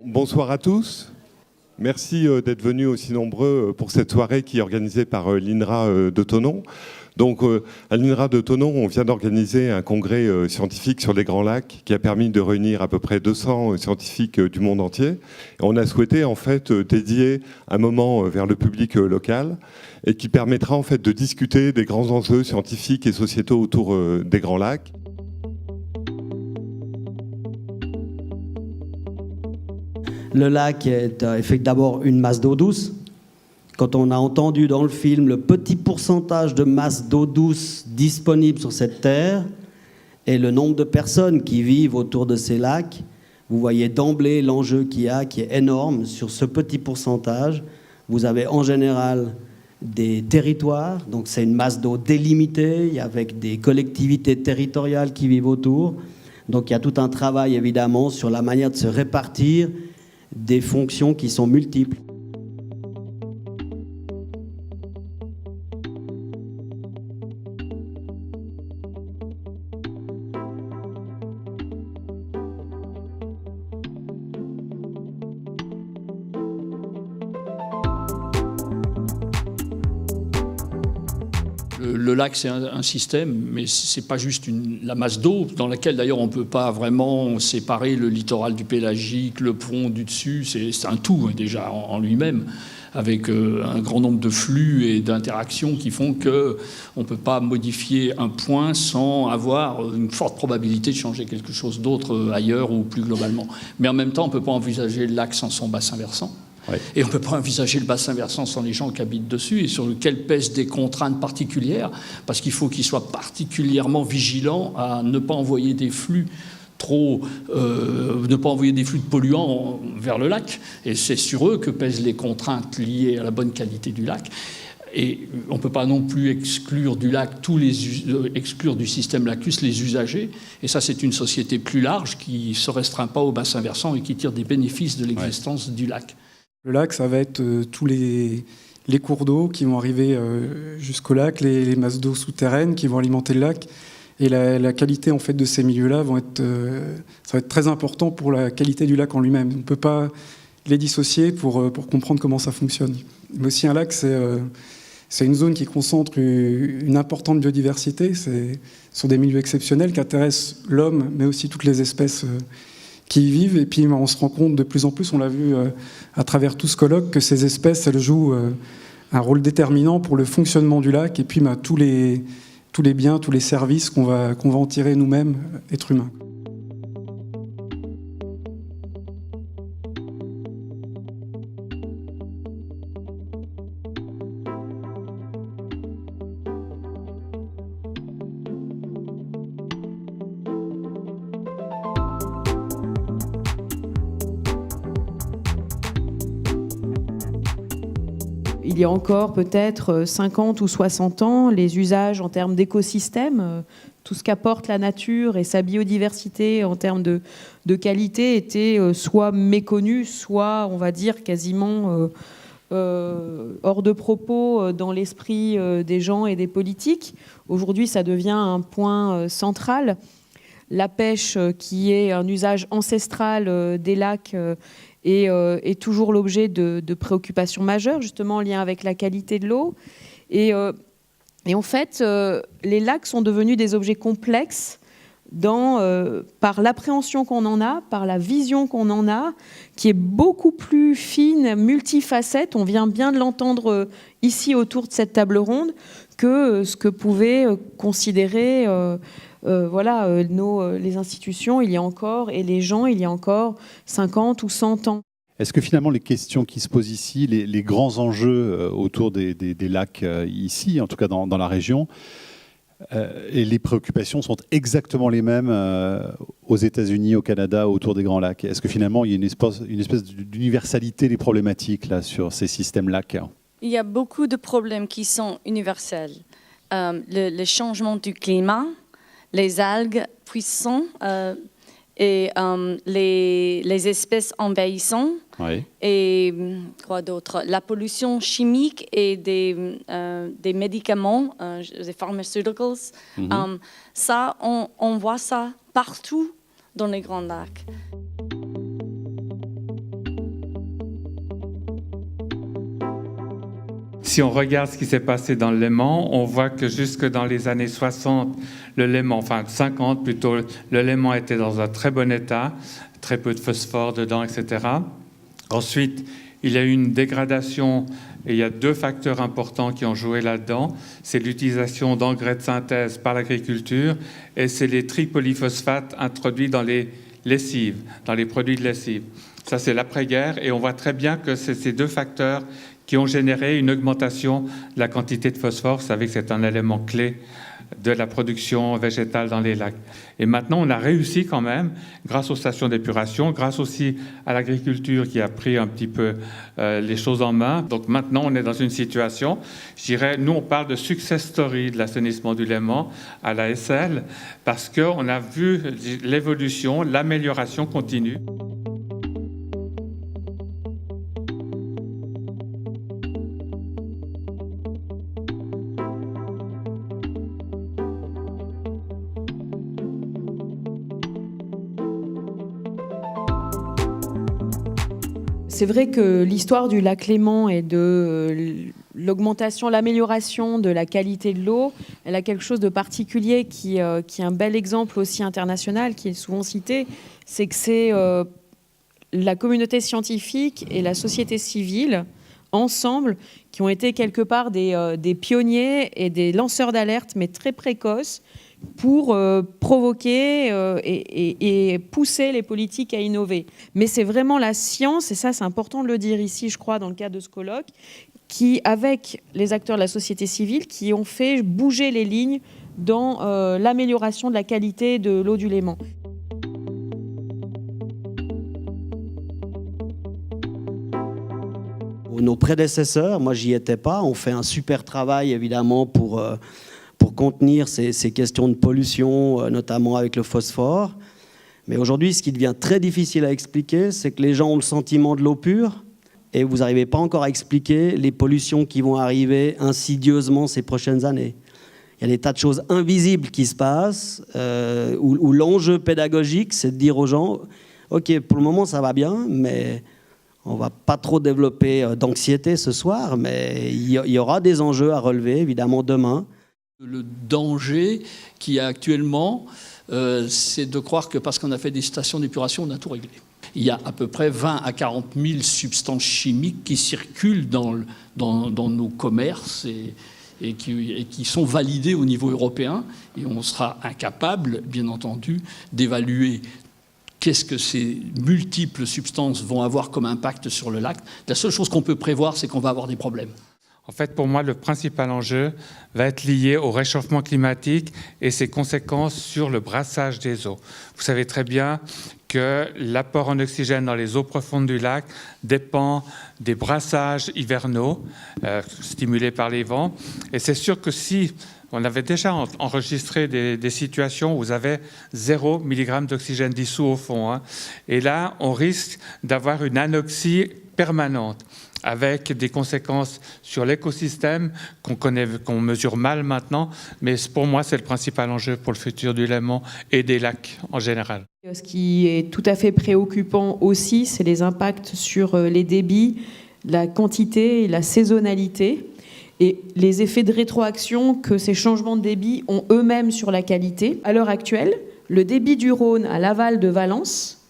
Bonsoir à tous. Merci d'être venus aussi nombreux pour cette soirée qui est organisée par l'INRA de Thonon. Donc, à l'INRA de Thonon, on vient d'organiser un congrès scientifique sur les Grands Lacs qui a permis de réunir à peu près 200 scientifiques du monde entier. Et on a souhaité en fait dédier un moment vers le public local et qui permettra en fait de discuter des grands enjeux scientifiques et sociétaux autour des Grands Lacs. Le lac est d'abord une masse d'eau douce. Quand on a entendu dans le film le petit pourcentage de masse d'eau douce disponible sur cette terre et le nombre de personnes qui vivent autour de ces lacs, vous voyez d'emblée l'enjeu qu'il y a, qui est énorme sur ce petit pourcentage. Vous avez en général des territoires, donc c'est une masse d'eau délimitée, avec des collectivités territoriales qui vivent autour. Donc il y a tout un travail évidemment sur la manière de se répartir des fonctions qui sont multiples. Le lac, c'est un système, mais ce n'est pas juste la masse d'eau, dans laquelle d'ailleurs on ne peut pas vraiment séparer le littoral du pélagique, le pont du dessus, c'est un tout déjà en lui-même, avec un grand nombre de flux et d'interactions qui font qu'on ne peut pas modifier un point sans avoir une forte probabilité de changer quelque chose d'autre ailleurs ou plus globalement. Mais en même temps, on ne peut pas envisager le lac sans son bassin versant. Oui. Et on ne peut pas envisager le bassin versant sans les gens qui habitent dessus et sur lequel pèsent des contraintes particulières, parce qu'il faut qu'ils soient particulièrement vigilants à ne pas envoyer des flux ne pas envoyer des flux de polluants vers le lac. Et c'est sur eux que pèsent les contraintes liées à la bonne qualité du lac. Et on ne peut pas non plus exclure du lac exclure du système Lacus les usagers. Et ça, c'est une société plus large qui ne se restreint pas au bassin versant et qui tire des bénéfices de l'existence du lac. Le lac, ça va être tous les cours d'eau qui vont arriver jusqu'au lac, les masses d'eau souterraines qui vont alimenter le lac. Et la qualité en fait, de ces milieux-là, ça va être très important pour la qualité du lac en lui-même. On ne peut pas les dissocier pour comprendre comment ça fonctionne. Mais aussi un lac, c'est une zone qui concentre une importante biodiversité. Ce sont des milieux exceptionnels qui intéressent l'homme, mais aussi toutes les espèces qui y vivent. Et puis on se rend compte de plus en plus, on l'a vu à travers tout ce colloque, que ces espèces, elles jouent un rôle déterminant pour le fonctionnement du lac et puis tous les biens, tous les services qu'on va en tirer nous-mêmes, êtres humains. Il y a encore peut-être 50 ou 60 ans, les usages en termes d'écosystème, tout ce qu'apporte la nature et sa biodiversité en termes de qualité étaient soit méconnus, soit, on va dire, quasiment hors de propos dans l'esprit des gens et des politiques. Aujourd'hui, ça devient un point central. La pêche, qui est un usage ancestral des lacs, est toujours l'objet de préoccupations majeures, justement en lien avec la qualité de l'eau. Et en fait, les lacs sont devenus des objets complexes par l'appréhension qu'on en a, par la vision qu'on en a, qui est beaucoup plus fine, multifacette, on vient bien de l'entendre ici autour de cette table ronde, que ce que pouvaient considérer les institutions il y a encore, et les gens il y a encore 50 ou 100 ans. Est-ce que finalement les questions qui se posent ici, les grands enjeux autour des lacs ici, en tout cas dans la région, et les préoccupations sont exactement les mêmes aux États-Unis, au Canada, autour des Grands Lacs? Est-ce que finalement il y a une espèce d'universalité des problématiques là, sur ces systèmes lacs? Il y a beaucoup de problèmes qui sont universels. Le changement du climat, les algues puissantes et les espèces envahissantes. Oui. Et quoi d'autre? La pollution chimique et des médicaments, des pharmaceuticals. Ça, on voit ça partout dans les Grands Lacs. Si on regarde ce qui s'est passé dans le Léman, on voit que jusque dans les années 60, le Léman, enfin 50 plutôt, le Léman était dans un très bon état, très peu de phosphore dedans, etc. Ensuite, il y a eu une dégradation et il y a 2 facteurs importants qui ont joué là-dedans. C'est l'utilisation d'engrais de synthèse par l'agriculture et c'est les tripolyphosphates introduits dans les lessives, dans les produits de lessive. Ça, c'est l'après-guerre et on voit très bien que c'est ces 2 facteurs qui ont généré une augmentation de la quantité de phosphore. Vous savez que c'est un élément clé de la production végétale dans les lacs. Et maintenant, on a réussi quand même, grâce aux stations d'épuration, grâce aussi à l'agriculture qui a pris un petit peu les choses en main. Donc maintenant, on est dans une situation, je dirais, nous, on parle de success story de l'assainissement du Léman à la SL, parce qu'on a vu l'évolution, l'amélioration continue. C'est vrai que l'histoire du lac Léman et de l'augmentation, l'amélioration de la qualité de l'eau, elle a quelque chose de particulier qui est un bel exemple aussi international, qui est souvent cité, c'est que c'est la communauté scientifique et la société civile, ensemble, qui ont été quelque part des pionniers et des lanceurs d'alerte, mais très précoces, pour provoquer et pousser les politiques à innover. Mais c'est vraiment la science, et ça c'est important de le dire ici, je crois, dans le cadre de ce colloque, qui, avec les acteurs de la société civile, qui ont fait bouger les lignes dans l'amélioration de la qualité de l'eau du Léman. Nos prédécesseurs, moi j'y étais pas, ont fait un super travail évidemment pour contenir ces questions de pollution, notamment avec le phosphore. Mais aujourd'hui, ce qui devient très difficile à expliquer, c'est que les gens ont le sentiment de l'eau pure et vous n'arrivez pas encore à expliquer les pollutions qui vont arriver insidieusement ces prochaines années. Il y a des tas de choses invisibles qui se passent, où l'enjeu pédagogique, c'est de dire aux gens, OK, pour le moment, ça va bien, mais on ne va pas trop développer d'anxiété ce soir, mais il y aura des enjeux à relever, évidemment, demain. Le danger qu'il y a actuellement, c'est de croire que parce qu'on a fait des stations d'épuration, on a tout réglé. Il y a à peu près 20 à 40 000 substances chimiques qui circulent dans nos commerces et qui sont validées au niveau européen. Et on sera incapable, bien entendu, d'évaluer qu'est-ce que ces multiples substances vont avoir comme impact sur le lac. La seule chose qu'on peut prévoir, c'est qu'on va avoir des problèmes. En fait, pour moi, le principal enjeu va être lié au réchauffement climatique et ses conséquences sur le brassage des eaux. Vous savez très bien que l'apport en oxygène dans les eaux profondes du lac dépend des brassages hivernaux stimulés par les vents. Et c'est sûr que si on avait déjà enregistré des situations où vous avez 0 mg d'oxygène dissous au fond, et là, on risque d'avoir une anoxie permanente, avec des conséquences sur l'écosystème qu'on mesure mal maintenant. Mais pour moi, c'est le principal enjeu pour le futur du Léman et des lacs en général. Ce qui est tout à fait préoccupant aussi, c'est les impacts sur les débits, la quantité et la saisonnalité, et les effets de rétroaction que ces changements de débit ont eux-mêmes sur la qualité. À l'heure actuelle, le débit du Rhône à l'aval de Valence,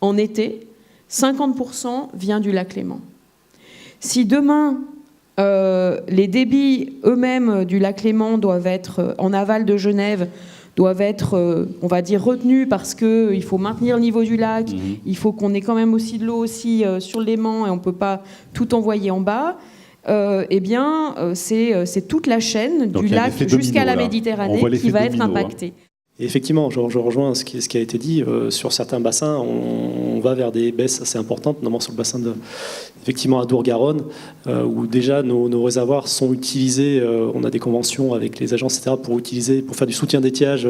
en été, 50% vient du lac Léman. Si demain, les débits eux-mêmes du lac Léman doivent être, en aval de Genève, doivent être, on va dire, retenus parce qu'il faut maintenir le niveau du lac, il faut qu'on ait quand même aussi de l'eau aussi, sur le Léman et on ne peut pas tout envoyer en bas, eh bien, c'est toute la chaîne du lac jusqu'à la Méditerranée qui va être impactée. Et effectivement, je rejoins ce qui a été dit. Sur certains bassins, on va vers des baisses assez importantes, notamment sur le bassin effectivement à Dour-Garonne, où déjà nos réservoirs sont utilisés. On a des conventions avec les agences, etc., pour faire du soutien d'étiage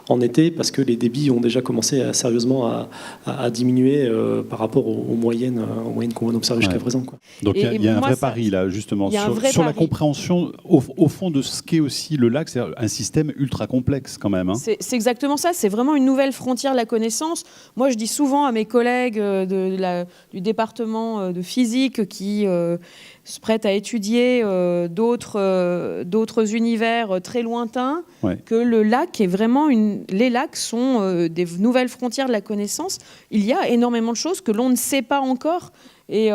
en été, parce que les débits ont déjà commencé sérieusement à diminuer par rapport aux moyennes qu'on va observer jusqu'à présent, quoi. Donc il y a un vrai pari là, justement, sur la compréhension au fond de ce qu'est aussi le lac. C'est un système ultra complexe quand même. c'est exactement ça, c'est vraiment une nouvelle frontière de la connaissance. Moi, je dis souvent à mes collègues du département de physique qui se prêtent à étudier d'autres univers très lointains, que le lac est vraiment les lacs sont des nouvelles frontières de la connaissance. Il y a énormément de choses que l'on ne sait pas encore et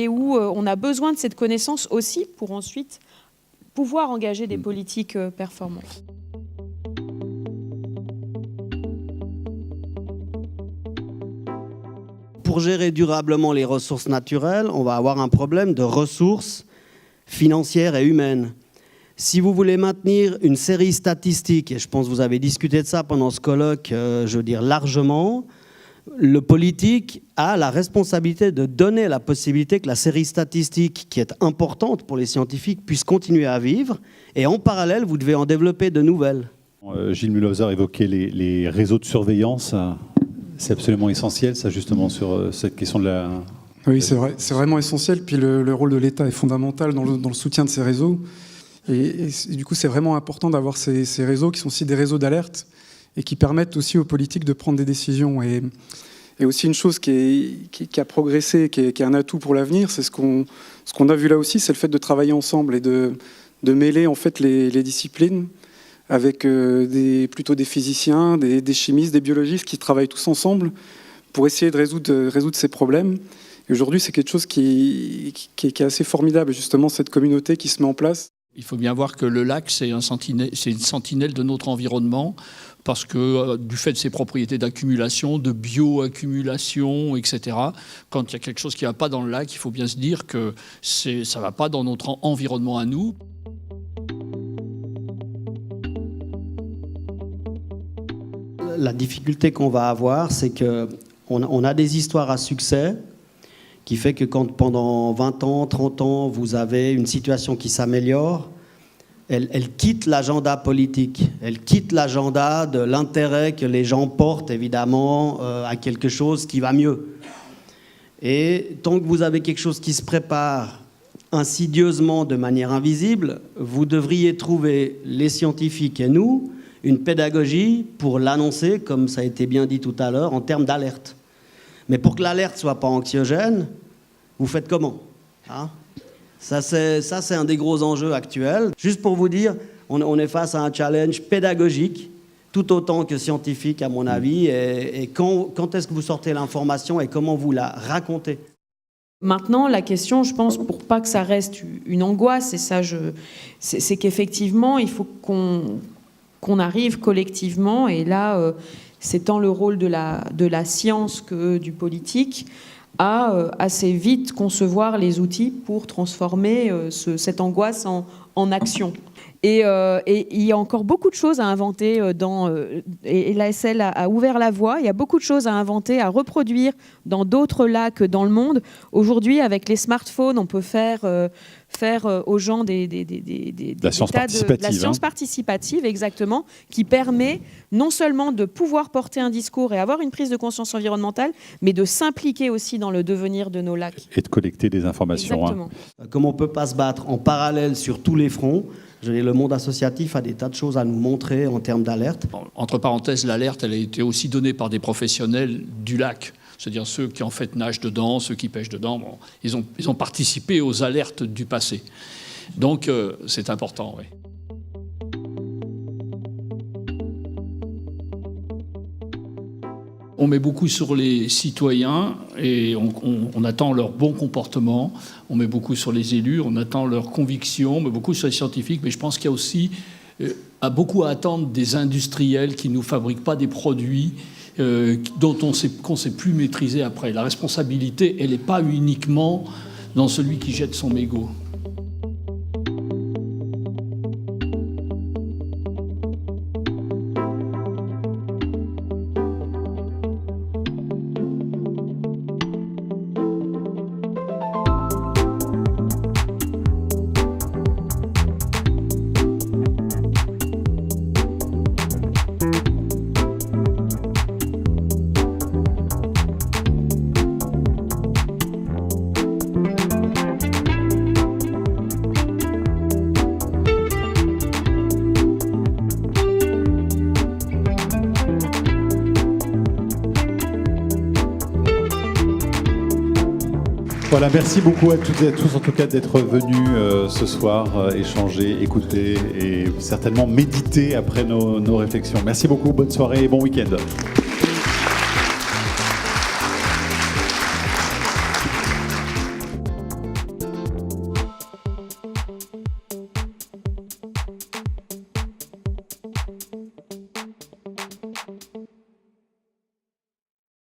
où on a besoin de cette connaissance aussi pour ensuite pouvoir engager des politiques performantes. Pour gérer durablement les ressources naturelles, on va avoir un problème de ressources financières et humaines. Si vous voulez maintenir une série statistique, et je pense que vous avez discuté de ça pendant ce colloque, je veux dire largement, le politique a la responsabilité de donner la possibilité que la série statistique, qui est importante pour les scientifiques, puisse continuer à vivre. Et en parallèle, vous devez en développer de nouvelles. Gilles Mulhauser évoquait les réseaux de surveillance. C'est absolument essentiel, ça, justement, sur cette question de la... Oui, c'est vrai, c'est vraiment essentiel. Puis le rôle de l'État est fondamental dans le soutien de ces réseaux. Et du coup, c'est vraiment important d'avoir ces réseaux qui sont aussi des réseaux d'alerte et qui permettent aussi aux politiques de prendre des décisions. Et aussi une chose qui a progressé, qui est un atout pour l'avenir, c'est ce qu'on a vu là aussi, c'est le fait de travailler ensemble et de mêler en fait les disciplines avec plutôt des physiciens, des chimistes, des biologistes qui travaillent tous ensemble pour essayer de résoudre ces problèmes. Et aujourd'hui, c'est quelque chose qui est assez formidable, justement, cette communauté qui se met en place. Il faut bien voir que le lac, c'est une sentinelle de notre environnement, parce que du fait de ses propriétés d'accumulation, de bioaccumulation, etc., quand il y a quelque chose qui ne va pas dans le lac, il faut bien se dire que ça ne va pas dans notre environnement à nous. La difficulté qu'on va avoir, c'est qu'on a des histoires à succès qui fait que quand pendant 20 ans, 30 ans, vous avez une situation qui s'améliore, elle quitte l'agenda politique, elle quitte l'agenda de l'intérêt que les gens portent, évidemment, à quelque chose qui va mieux. Et tant que vous avez quelque chose qui se prépare insidieusement, de manière invisible, vous devriez trouver, les scientifiques et nous, une pédagogie pour l'annoncer, comme ça a été bien dit tout à l'heure, en termes d'alerte. Mais pour que l'alerte ne soit pas anxiogène, vous faites comment, hein? Ça, c'est un des gros enjeux actuels. Juste pour vous dire, on est face à un challenge pédagogique, tout autant que scientifique, à mon avis. Et quand est-ce que vous sortez l'information et comment vous la racontez? Maintenant, la question, je pense, pour pas que ça reste une angoisse, et ça, c'est qu'effectivement, il faut qu'on arrive collectivement, et là, c'est tant le rôle de la science que du politique, à assez vite concevoir les outils pour transformer cette angoisse en action. Et il y a encore beaucoup de choses à inventer et l'ASL a ouvert la voie. Il y a beaucoup de choses à inventer, à reproduire dans d'autres lacs dans le monde. Aujourd'hui, avec les smartphones, on peut faire aux gens de la science participative, exactement, qui permet non seulement de pouvoir porter un discours et avoir une prise de conscience environnementale, mais de s'impliquer aussi dans le devenir de nos lacs. Et de collecter des informations. Exactement. Comme on ne peut pas se battre en parallèle sur tous les fronts, le monde associatif a des tas de choses à nous montrer en termes d'alerte. Entre parenthèses, l'alerte, elle a été aussi donnée par des professionnels du lac. C'est-à-dire ceux qui en fait nagent dedans, ceux qui pêchent dedans. Bon, ils ont participé aux alertes du passé. Donc c'est important, oui. On met beaucoup sur les citoyens et on attend leur bon comportement. On met beaucoup sur les élus, on attend leurs convictions, on met beaucoup sur les scientifiques. Mais je pense qu'il y a aussi beaucoup à attendre des industriels qui ne nous fabriquent pas des produits qu'on ne sait plus maîtriser après. La responsabilité, elle n'est pas uniquement dans celui qui jette son mégot. Voilà, merci beaucoup à toutes et à tous en tout cas d'être venus ce soir échanger, écouter et certainement méditer après nos réflexions. Merci beaucoup, bonne soirée et bon week-end.